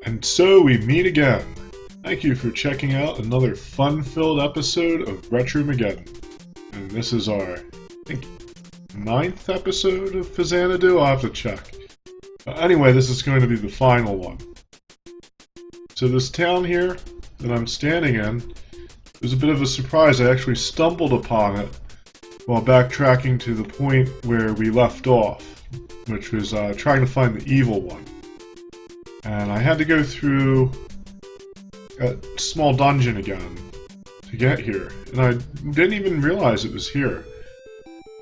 And so we meet again. Thank you for checking out another fun-filled episode of Retromageddon. And this is our, I think, 9th episode of Faxanadu? I'll have to check. Anyway, this is going to be the final one. So this town here that I'm standing in was a bit of a surprise. I actually stumbled upon it while backtracking to the point where we left off, which was trying to find the evil one. And I had to go through a small dungeon again to get here, and I didn't even realize it was here.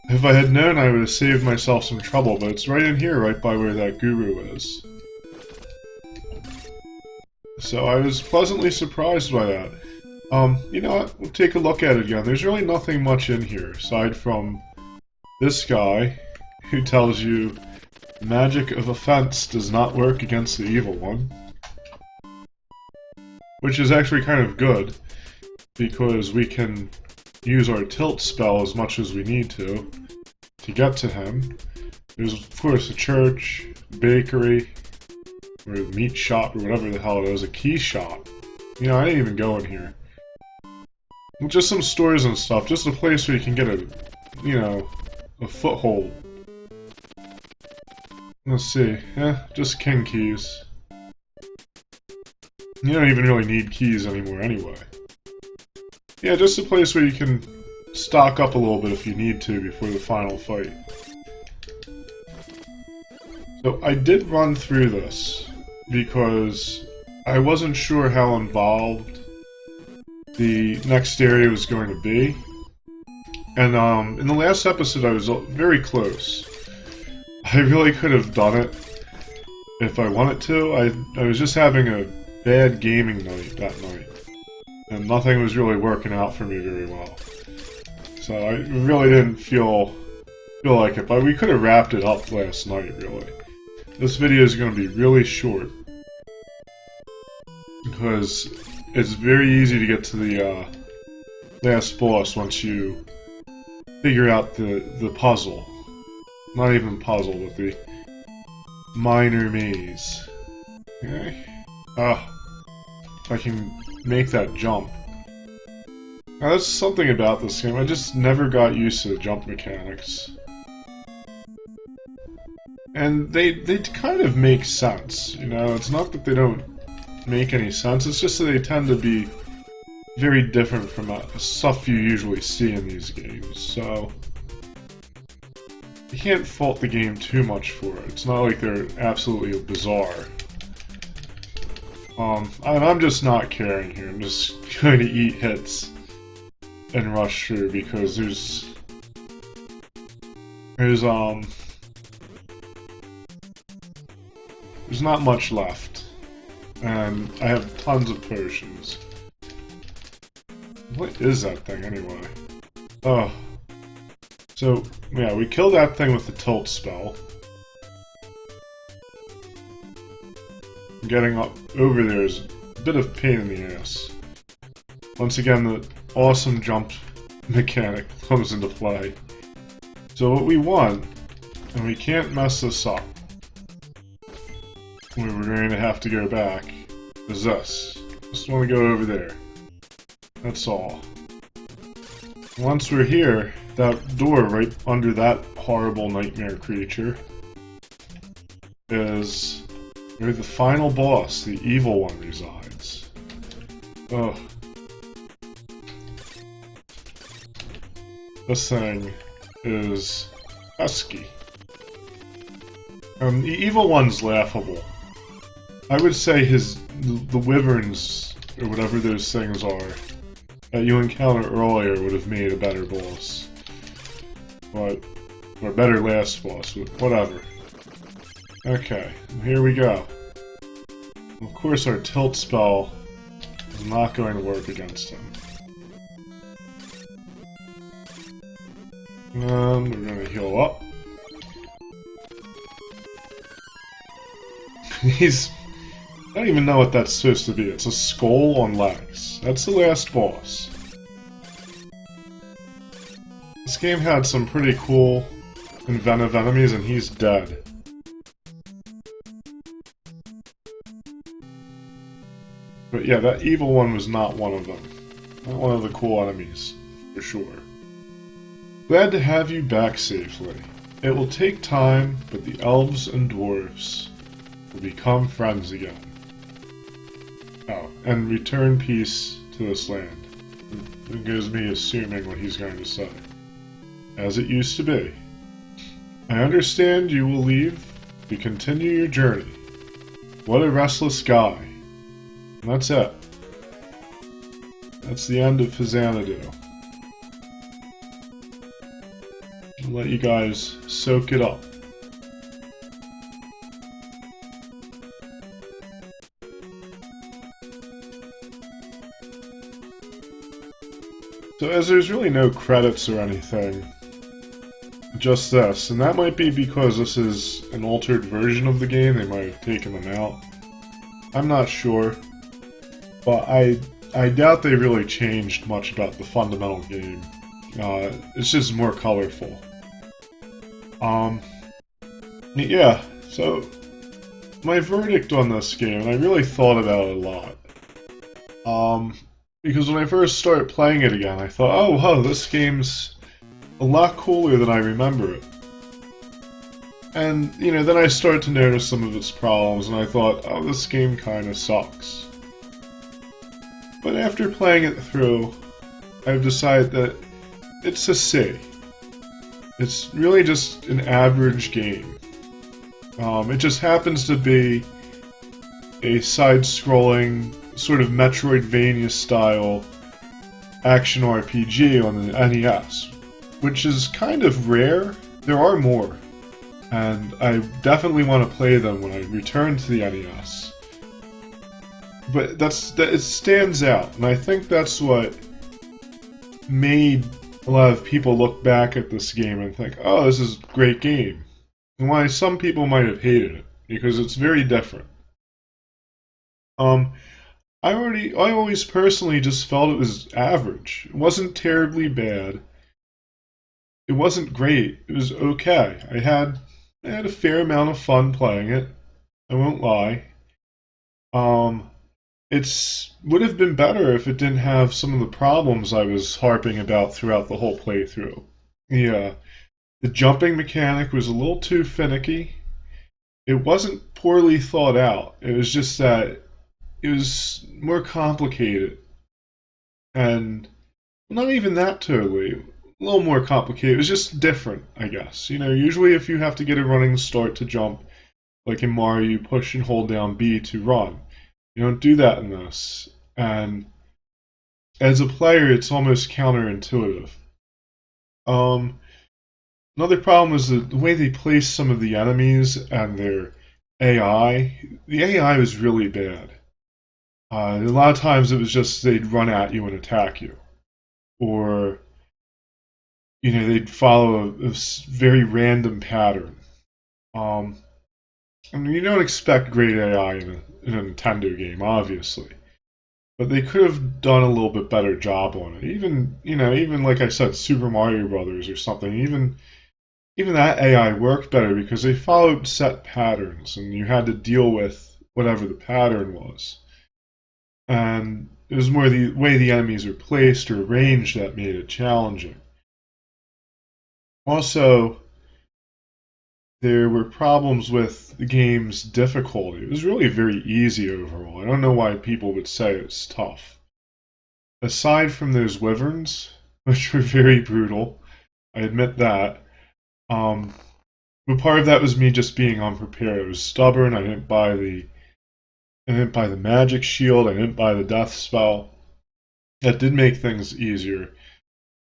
If I had known, I would have saved myself some trouble, but it's right in here, right by where that guru is. So I was pleasantly surprised by that. You know what? We'll take a look at it again. There's really nothing much in here, aside from this guy, who tells you the magic of offense does not work against the evil one. Which is actually kind of good, because we can use our tilt spell as much as we need to get to him. There's of course a church, a bakery, or a meat shop, or whatever the hell it is, a key shop. You know, I didn't even go in here. Just some stores and stuff, just a place where you can get a, you know, a foothold. Let's see, just king keys. You don't even really need keys anymore anyway. Yeah, just a place where you can stock up a little bit if you need to before the final fight. So I did run through this because I wasn't sure how involved the next area was going to be. And in the last episode I was very close. I really could have done it if I wanted to. I was just having a bad gaming night that night, and nothing was really working out for me very well. So I really didn't feel like it, but we could have wrapped it up last night, really. This video is going to be really short, because it's very easy to get to the last boss once you figure out the puzzle. Not even puzzle, but the minor maze. Okay. If I can make that jump. Now that's something about this game, I just never got used to the jump mechanics. And they kind of make sense, you know, it's not that they don't make any sense, it's just that they tend to be very different from stuff you usually see in these games, so you can't fault the game too much for it. It's not like they're absolutely bizarre. And I'm just not caring here. I'm just going to eat hits and rush through because there's not much left, and I have tons of potions. What is that thing anyway? Oh. So, yeah, we killed that thing with the tilt spell. Getting up over there is a bit of pain in the ass. Once again, the awesome jump mechanic comes into play. So what we want, and we can't mess this up, where we're going to have to go back, is this. Just want to go over there. That's all. Once we're here, that door right under that horrible nightmare creature is where the final boss, the evil one, resides. Ugh. This thing is pesky. The evil one's laughable. I would say the wyverns, or whatever those things are, that you encountered earlier would have made a better boss. But, or better last boss, whatever. Okay, here we go. Of course our tilt spell is not going to work against him. And we're going to heal up. I don't even know what that's supposed to be. It's a skull on legs. That's the last boss. This game had some pretty cool, inventive enemies, and he's dead. But yeah, that evil one was not one of them. Not one of the cool enemies, for sure. Glad to have you back safely. It will take time, but the elves and dwarves will become friends again. Oh, and return peace to this land. It gives me assuming what he's going to say. As it used to be. I understand you will leave to continue your journey. What a restless guy. And that's it. That's the end of Faxanadu. I'll let you guys soak it up. So as there's really no credits or anything, just this, and that might be because this is an altered version of the game, they might have taken them out. I'm not sure, but I doubt they really changed much about the fundamental game. It's just more colorful. Yeah, so my verdict on this game, and I really thought about it a lot. Because when I first started playing it again, I thought, oh, wow, this game's a lot cooler than I remember it. And, you know, then I started to notice some of its problems, and I thought, oh, this game kinda sucks. But after playing it through, I've decided that it's a C. It's really just an average game. It just happens to be a side-scrolling, sort of Metroidvania style action RPG on the NES, which is kind of rare. There are more, and I definitely want to play them when I return to the NES. But it stands out, and I think that's what made a lot of people look back at this game and think, oh, this is a great game. And why some people might have hated it, because it's very different. I always personally just felt it was average. It wasn't terribly bad. It wasn't great. It was okay. I had a fair amount of fun playing it. I won't lie. It would have been better if it didn't have some of the problems I was harping about throughout the whole playthrough. Yeah, the jumping mechanic was a little too finicky. It wasn't poorly thought out. It was just that it was more complicated. And not even that totally. A little more complicated. It was just different, I guess. You know, usually if you have to get a running start to jump, like in Mario, you push and hold down B to run. You don't do that in this. And as a player, it's almost counterintuitive. Another problem is the way they place some of the enemies and their AI. The AI was really bad. A lot of times it was just they'd run at you and attack you. Or, you know, they'd follow a very random pattern. I mean, you don't expect great AI in a Nintendo game, obviously. But they could have done a little bit better job on it. Even like I said, Super Mario Brothers or something, even that AI worked better because they followed set patterns and you had to deal with whatever the pattern was. And it was more the way the enemies were placed or arranged that made it challenging. Also, there were problems with the game's difficulty. It was really very easy overall. I don't know why people would say it's tough. Aside from those wyverns, which were very brutal, I admit that. But part of that was me just being unprepared. I was stubborn. I didn't buy the magic shield. I didn't buy the death spell. That did make things easier.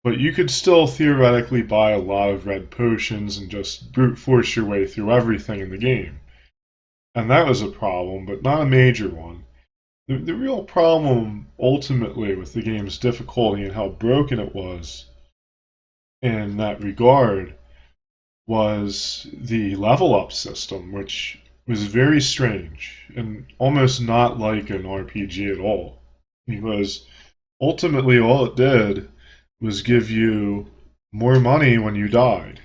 But you could still theoretically buy a lot of red potions and just brute force your way through everything in the game. And that was a problem, but not a major one. The real problem, ultimately, with the game's difficulty and how broken it was in that regard was the level up system, which was very strange and almost not like an RPG at all. Because ultimately, all it did was give you more money when you died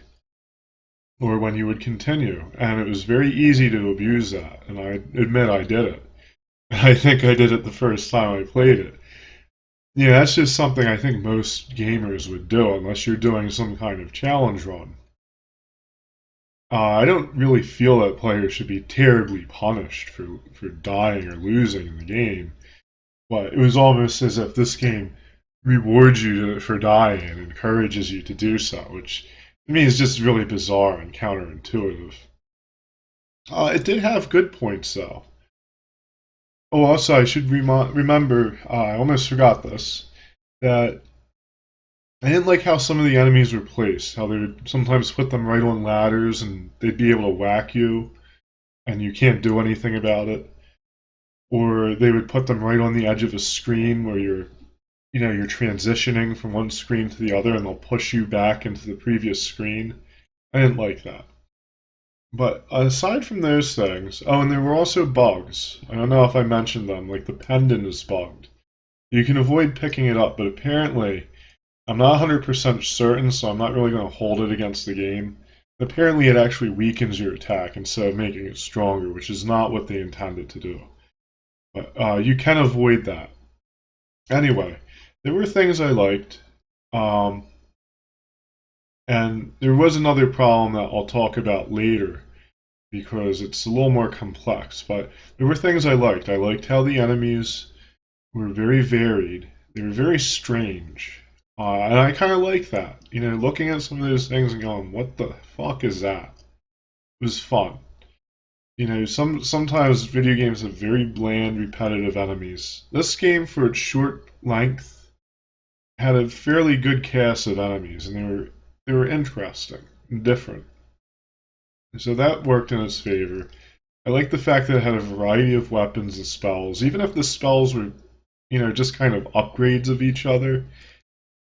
or when you would continue, and it was very easy to abuse that, and I admit I did it. I think I did it the first time I played it. Yeah, that's just something I think most gamers would do unless you're doing some kind of challenge run. I don't really feel that players should be terribly punished for dying or losing in the game, but it was almost as if this game rewards you for dying and encourages you to do so, which to me is just really bizarre and counterintuitive. It did have good points, though. Oh, also, I should remember, I almost forgot this, that I didn't like how some of the enemies were placed, how they would sometimes put them right on ladders and they'd be able to whack you and you can't do anything about it. Or they would put them right on the edge of a screen where you're transitioning from one screen to the other and they'll push you back into the previous screen. I didn't like that. But aside from those things, oh, and there were also bugs. I don't know if I mentioned them, like the pendant is bugged. You can avoid picking it up, but apparently, I'm not 100% certain, so I'm not really going to hold it against the game. Apparently, it actually weakens your attack instead of making it stronger, which is not what they intended to do. But you can avoid that. Anyway, there were things I liked. Um, and there was another problem that I'll talk about later because it's a little more complex. But there were things I liked. I liked how the enemies were very varied. They were very strange. And I kind of like that. Looking at some of those things and going, what the fuck is that? It was fun. Sometimes video games have very bland, repetitive enemies. This game, for its short length, had a fairly good cast of enemies, and they were interesting and different. So that worked in its favor. I like the fact that it had a variety of weapons and spells. Even if the spells were, just kind of upgrades of each other,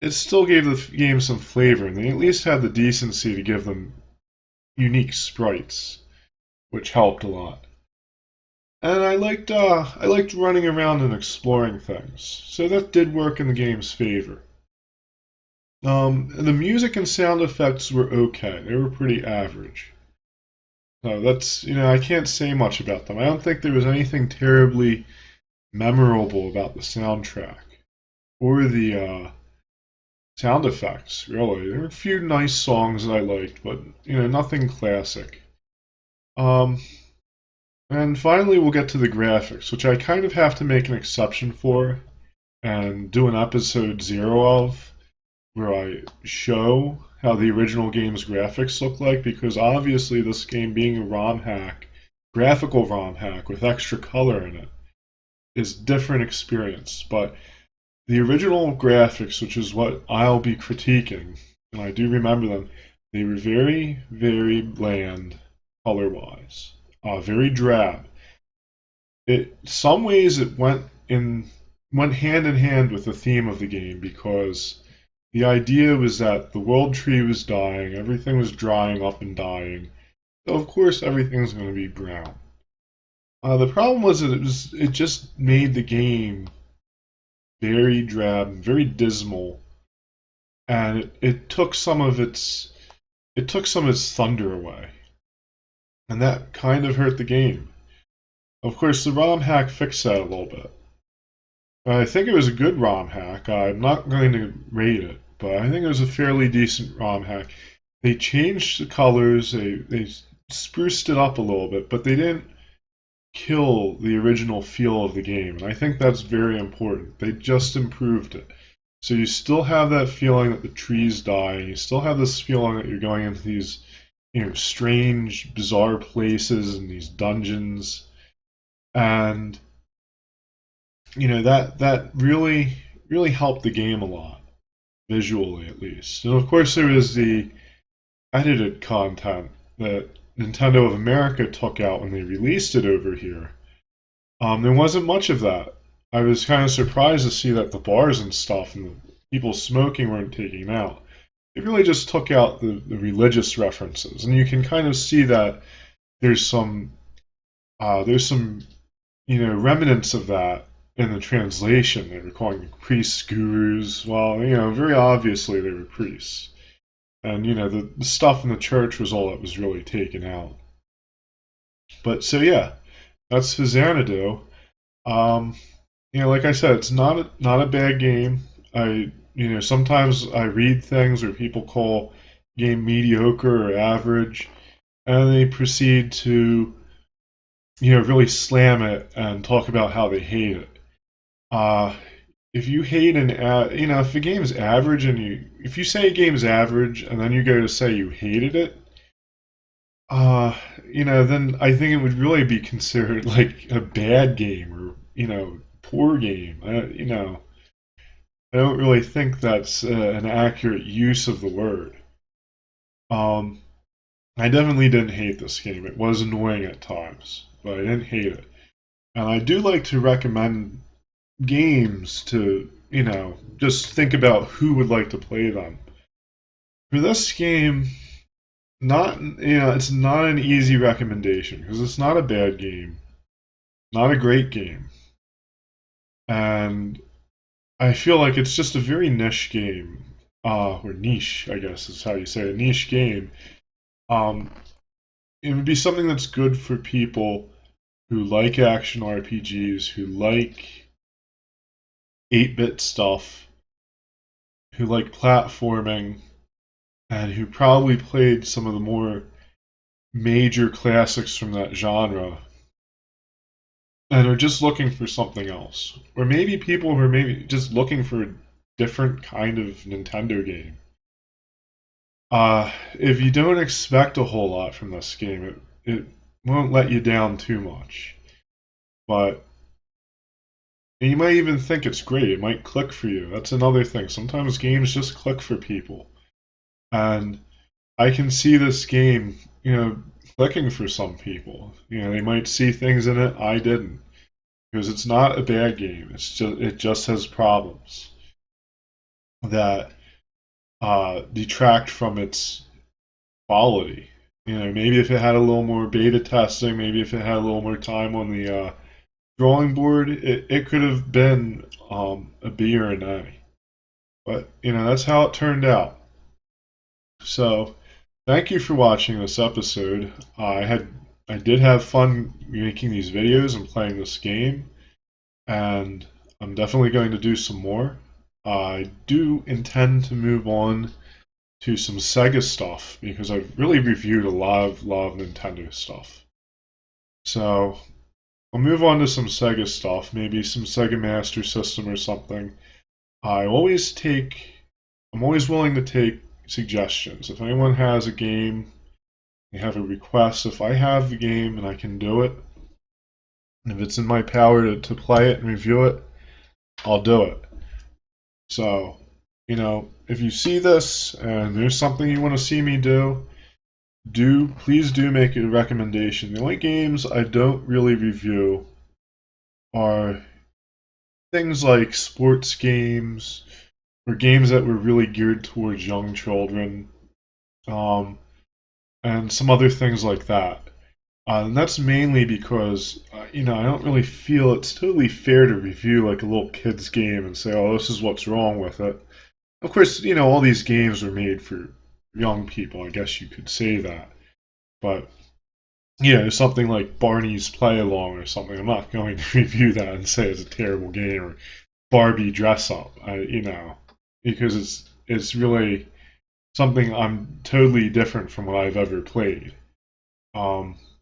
it still gave the game some flavor, and they at least had the decency to give them unique sprites, which helped a lot. And I liked running around and exploring things, so that did work in the game's favor. The music and sound effects were okay; they were pretty average. So I can't say much about them. I don't think there was anything terribly memorable about the soundtrack or the sound effects, really. There were a few nice songs that I liked, but nothing classic. Um, and finally, we'll get to the graphics, which I kind of have to make an exception for and do an episode 0 of, where I show how the original game's graphics look like, because obviously this game being a ROM hack, graphical ROM hack with extra color in it, is a different experience. But the original graphics, which is what I'll be critiquing, and I do remember them, they were very, very bland color-wise, very drab. Some ways it went hand in hand with the theme of the game because the idea was that the world tree was dying, everything was drying up and dying. So of course everything's going to be brown. The problem was that it just made the game very drab, very dismal, and it took some of its thunder away, and that kind of hurt the game. Of course, the ROM hack fixed that a little bit. I think it was a good ROM hack. I'm not going to rate it, but I think it was a fairly decent ROM hack. They changed the colors, they spruced it up a little bit, but they didn't kill the original feel of the game, and I think that's very important. They just improved it. So you still have that feeling that the trees die, and you still have this feeling that you're going into these, strange, bizarre places and these dungeons, and that really, really helped the game a lot, visually at least. And of course, there was the edited content that Nintendo of America took out when they released it over here. There wasn't much of that. I was kind of surprised to see that the bars and stuff and the people smoking weren't taken out. It really just took out the religious references, and you can kind of see that there's some remnants of that in the translation. They were calling them priests gurus. Well, very obviously they were priests. And the stuff in the church was all that was really taken out. But so yeah, that's Faxanadu. Um, like I said, it's not a bad game. Sometimes I read things where people call game mediocre or average, and they proceed to, really slam it and talk about how they hate it. Uh, if you hate if a game is average if you say a game is average and then you go to say you hated it, then I think it would really be considered like a bad game or, poor game. I don't really think that's an accurate use of the word. Um, I definitely didn't hate this game. It was annoying at times, but I didn't hate it. And I do like to recommend games to, just think about who would like to play them. For this game, it's not an easy recommendation because it's not a bad game, not a great game. And I feel like it's just a very niche game, or niche, I guess is how you say it, niche game. Um, it would be something that's good for people who like action RPGs, who like 8-bit stuff, who like platforming, and who probably played some of the more major classics from that genre and are just looking for something else. Or maybe people who are maybe just looking for a different kind of Nintendo game. If you don't expect a whole lot from this game, it won't let you down too much. But you might even think it's great. It might click for you. That's another thing. Sometimes games just click for people. And I can see this game, clicking for some people. They might see things in it I didn't. Because it's not a bad game. It just has problems that detract from its quality. Maybe if it had a little more beta testing, maybe if it had a little more time on the drawing board, it could have been a B or an A. But that's how it turned out. So thank you for watching this episode. I did have fun making these videos and playing this game, and I'm definitely going to do some more. I do intend to move on to some Sega stuff because I've really reviewed a lot of Nintendo stuff. So I'll move on to some Sega stuff, maybe some Sega Master System or something. I'm always willing to take suggestions. If anyone has a game, they have a request, if I have the game and I can do it, if it's in my power to play it and review it, I'll do it. So, if you see this and there's something you want to see me do, please do make a recommendation. The only games I don't really review are things like sports games or games that were really geared towards young children, and some other things like that. And that's mainly because, I don't really feel it's totally fair to review like a little kid's game and say, oh, this is what's wrong with it. Of course, all these games were made for young people. I guess you could say that. But, something like Barney's Play Along or something, I'm not going to review that and say it's a terrible game, or Barbie Dress Up, because it's really something I'm totally different from what I've ever played.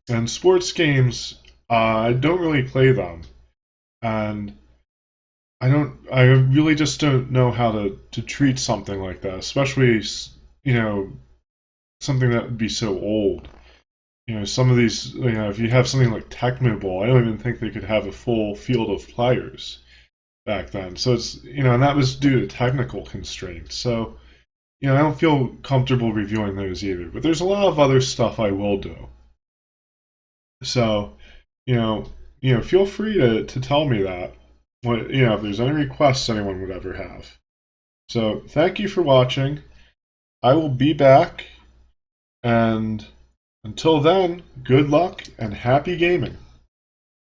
And sports games, I don't really play them, and I really just don't know how to treat something like that, especially, something that would be so old. Some of these, if you have something like Tecmo Bowl, I don't even think they could have a full field of players back then. So it's, and that was due to technical constraints. So, I don't feel comfortable reviewing those either. But there's a lot of other stuff I will do. So, feel free to tell me that. If there's any requests anyone would ever have. So, thank you for watching. I will be back, and until then, good luck and happy gaming.